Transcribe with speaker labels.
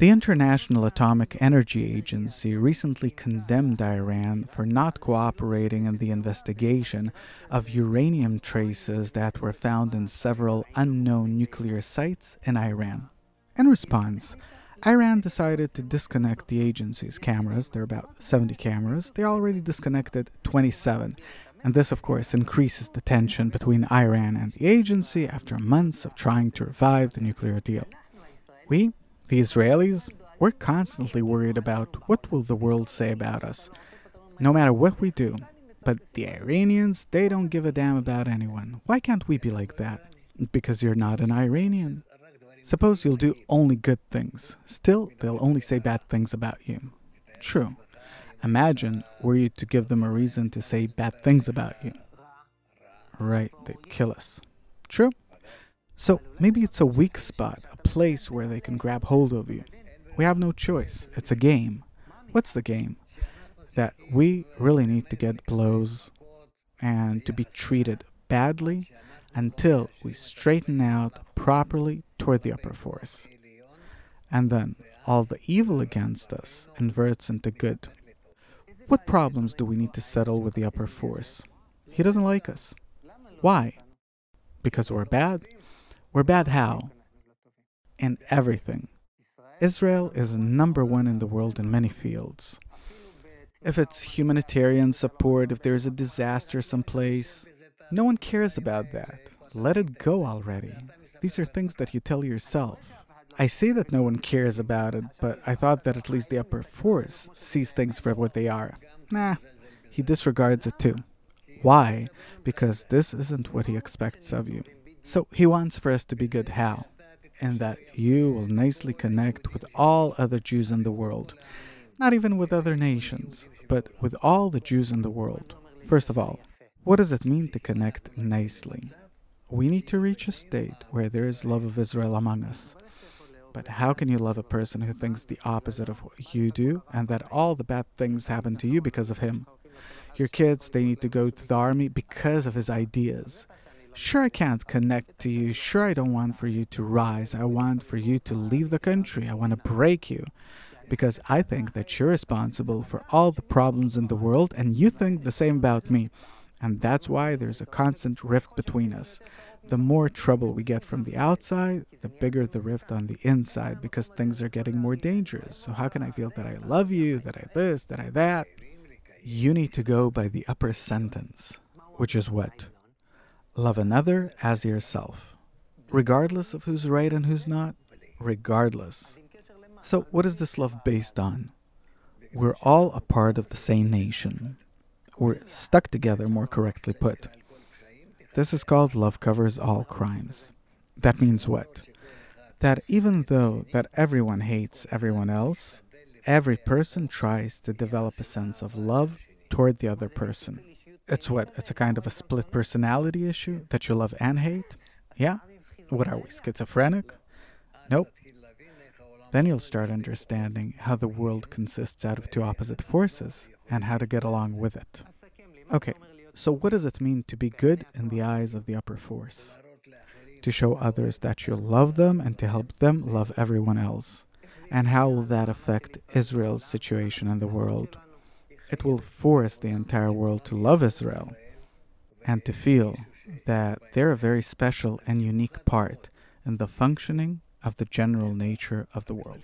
Speaker 1: The International Atomic Energy Agency recently condemned Iran for not cooperating in the investigation of uranium traces that were found in several unknown nuclear sites in Iran. In response, Iran decided to disconnect the agency's cameras. There are about 70 cameras. They already disconnected 27. And this, of course, increases the tension between Iran and the agency after months of trying to revive the nuclear deal. We, the Israelis, we're constantly worried about what will the world say about us, no matter what we do. But the Iranians, they don't give a damn about anyone. Why can't we be like that? Because you're not an Iranian. Suppose you'll do only good things. Still, they'll only say bad things about you. True. Imagine were you to give them a reason to say bad things about you. Right, they'd kill us. True. So maybe it's a weak spot, a place where they can grab hold of you. We have no choice. It's a game. What's the game? That we really need to get blows and to be treated badly until we straighten out properly toward the upper force. And then all the evil against us inverts into good. What problems do we need to settle with the upper force? He doesn't like us. Why? Because we're bad? We're bad how? In everything. Israel is number one in the world in many fields. If it's humanitarian support, if there's a disaster someplace, no one cares about that. Let it go already. These are things that you tell yourself. I say that no one cares about it, but I thought that at least the upper force sees things for what they are. Nah, he disregards it too. Why? Because this isn't what he expects of you. So he wants for us to be good how? And that you will nicely connect with all other Jews in the world. Not even with other nations, but with all the Jews in the world. First of all, what does it mean to connect nicely? We need to reach a state where there is love of Israel among us. But how can you love a person who thinks the opposite of what you do and that all the bad things happen to you because of him? Your kids, they need to go to the army because of his ideas. Sure, I can't connect to you. Sure, I don't want for you to rise. I want for you to leave the country. I want to break you. Because I think that you're responsible for all the problems in the world and you think the same about me. And that's why there's a constant rift between us. The more trouble we get from the outside, the bigger the rift on the inside because things are getting more dangerous. So how can I feel that I love you, that I this, that I that? You need to go by the upper sentence, which is what? Love another as yourself. Regardless of who's right and who's not, regardless. So what is this love based on? We're all a part of the same nation. We're stuck together, more correctly put. This is called love covers all crimes. That means what? That even though that everyone hates everyone else, every person tries to develop a sense of love toward the other person. It's what? It's a kind of a split personality issue that you love and hate? Yeah? What are we, schizophrenic? Nope. Then you'll start understanding how the world consists out of two opposite forces and how to get along with it. Okay, so what does it mean to be good in the eyes of the upper force? To show others that you love them and to help them love everyone else. And how will that affect Israel's situation in the world? It will force the entire world to love Israel and to feel that they're a very special and unique part in the functioning of the general nature of the world.